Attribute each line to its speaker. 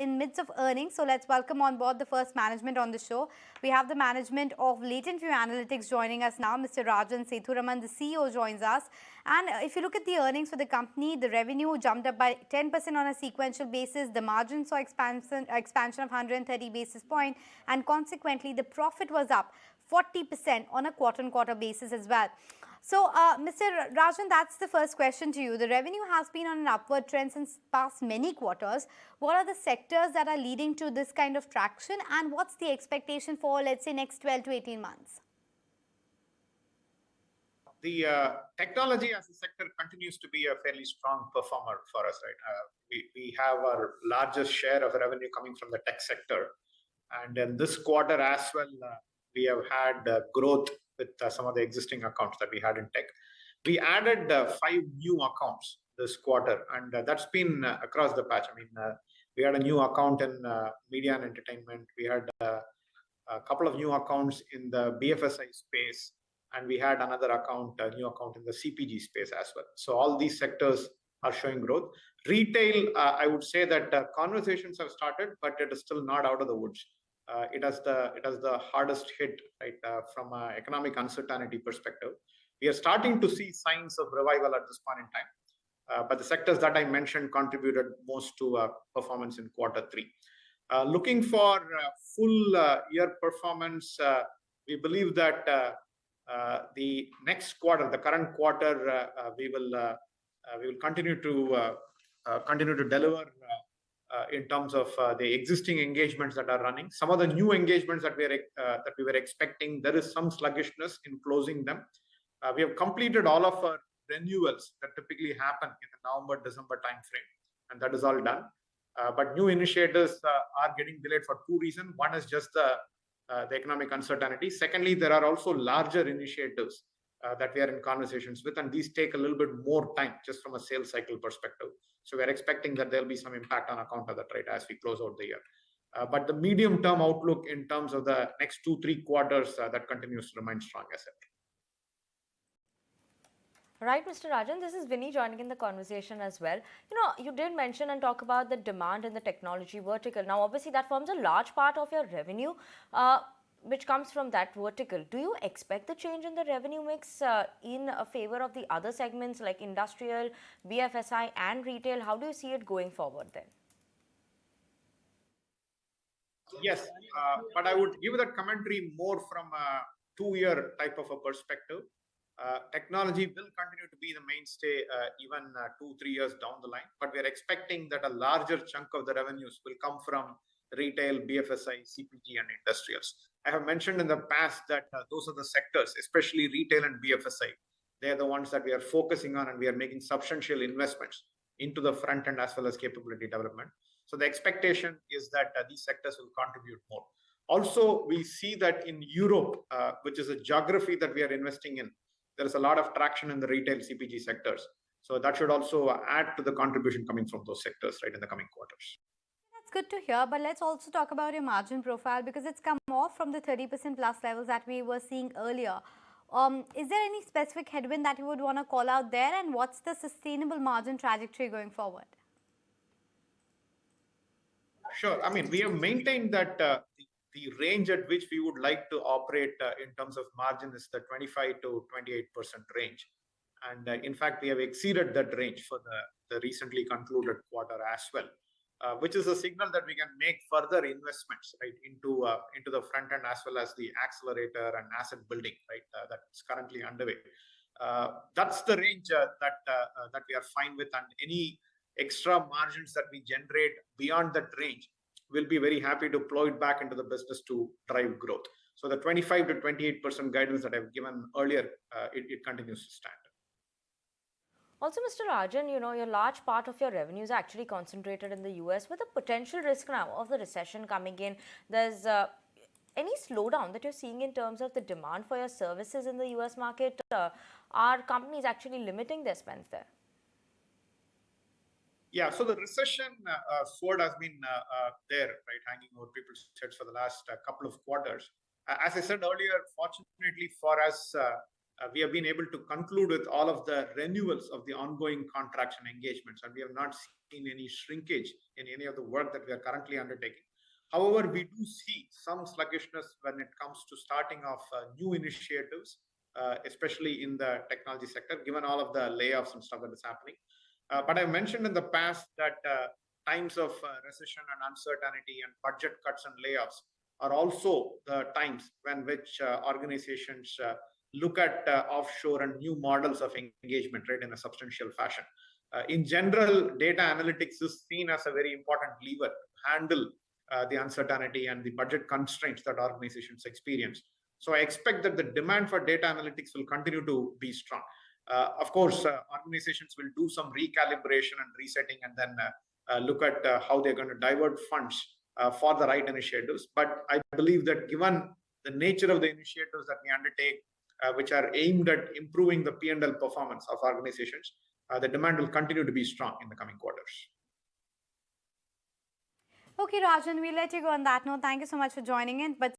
Speaker 1: in midst of earnings. So let's welcome on board the first management on the show. We have the management of Latent View Analytics joining us now. Mr. Rajan Sethuraman, the CEO, joins us. And if you look at the earnings for the company, the revenue jumped up by 10% on a sequential basis. The margin saw expansion of 130 basis points, and consequently, the profit was up 40% on a quarter-on-quarter basis as well. So, Mr. Rajan, that's the first question to you. The revenue has been on an upward trend since past many quarters. What are the sectors that are leading to this kind of traction, and what's the expectation for, let's say, next 12 to 18 months?
Speaker 2: The technology as a sector continues to be a fairly strong performer for us, right? We have our largest share of revenue coming from the tech sector. And in this quarter as well, we have had growth with some of the existing accounts that we had in tech. We added 5 new accounts this quarter, and that's been across the patch. I mean, we had a new account in media and entertainment. We had a couple of new accounts in the BFSI space, and we had another account, a new account in the CPG space as well. So all these sectors are showing growth. Retail, I would say that conversations have started, but it is still not out of the woods. It has the hardest hit, right, from an economic uncertainty perspective. We are starting to see signs of revival at this point in time, but the sectors that I mentioned contributed most to performance in Q3. Looking for full year performance, we believe that the next quarter, the current quarter, we will continue to deliver in terms of the existing engagements that are running. Some of the new engagements that we were expecting, there is some sluggishness in closing them. We have completed all of our renewals that typically happen in the November-December timeframe, and that is all done. But new initiatives are getting delayed for 2 reasons. One is just the economic uncertainty. Secondly, there are also larger initiatives that we are in conversations with, and these take a little bit more time just from a sales cycle perspective. So we're expecting that there'll be some impact on account of that, right, as we close out the year. But the medium-term outlook in terms of the next 2-3 quarters, that continues to remain strong, as I said.
Speaker 3: Right, Mr. Rajan, this is Vinny joining in the conversation as well. You did mention and talk about the demand in the technology vertical. Now, obviously, that forms a large part of your revenue, which comes from that vertical. Do you expect the change in the revenue mix in favor of the other segments like industrial, BFSI, and retail? How do you see it going forward then?
Speaker 2: Yes, but I would give that commentary more from a 2-year type of a perspective. Technology will continue to be the mainstay even 2-3 years down the line, but we are expecting that a larger chunk of the revenues will come from retail, BFSI, CPG, and industrials. I have mentioned in the past that those are the sectors, especially retail and BFSI. They are the ones that we are focusing on, and we are making substantial investments into the front end as well as capability development. So the expectation is that these sectors will contribute more. Also, we see that in Europe, which is a geography that we are investing in, there is a lot of traction in the retail CPG sectors. So that should also add to the contribution coming from those sectors, right, in the coming quarters.
Speaker 1: That's good to hear, but let's also talk about your margin profile, because it's come off from the 30% plus levels that we were seeing earlier. Is there any specific headwind that you would want to call out there, and what's the sustainable margin trajectory going forward?
Speaker 2: Sure. I mean, we have maintained that the range at which we would like to operate in terms of margin is the 25 to 28% range. And in fact, we have exceeded that range for the recently concluded quarter as well, which is a signal that we can make further investments, right, into the front end as well as the accelerator and asset building, right, that's currently underway. That's the range that we are fine with, and any extra margins that we generate beyond that range, we'll be very happy to plow it back into the business to drive growth. So the 25 to 28% guidance that I've given earlier, it continues to stand.
Speaker 3: Also, Mr. Rajan, your large part of your revenue is actually concentrated in the US with a potential risk now of the recession coming in. There's any slowdown that you're seeing in terms of the demand for your services in the US market? Are companies actually limiting their spends there?
Speaker 2: Yeah, so the recession sword has been there, right, hanging over people's heads for the last couple of quarters. As I said earlier, fortunately for us, we have been able to conclude with all of the renewals of the ongoing contracts and engagements, and we have not seen any shrinkage in any of the work that we are currently undertaking. However, we do see some sluggishness when it comes to starting off new initiatives, especially in the technology sector, given all of the layoffs and stuff that is happening. But I mentioned in the past that times of recession and uncertainty and budget cuts and layoffs are also the times when which organizations look at offshore and new models of engagement, right, in a substantial fashion. In general, data analytics is seen as a very important lever to handle the uncertainty and the budget constraints that organizations experience. So I expect that the demand for data analytics will continue to be strong. Of course, organizations will do some recalibration and resetting and then look at how they're going to divert funds for the right initiatives. But I believe that given the nature of the initiatives that we undertake, which are aimed at improving the P&L performance of organizations, the demand will continue to be strong in the coming quarters.
Speaker 1: Okay, Rajan, we'll let you go on that note. Thank you so much for joining in. But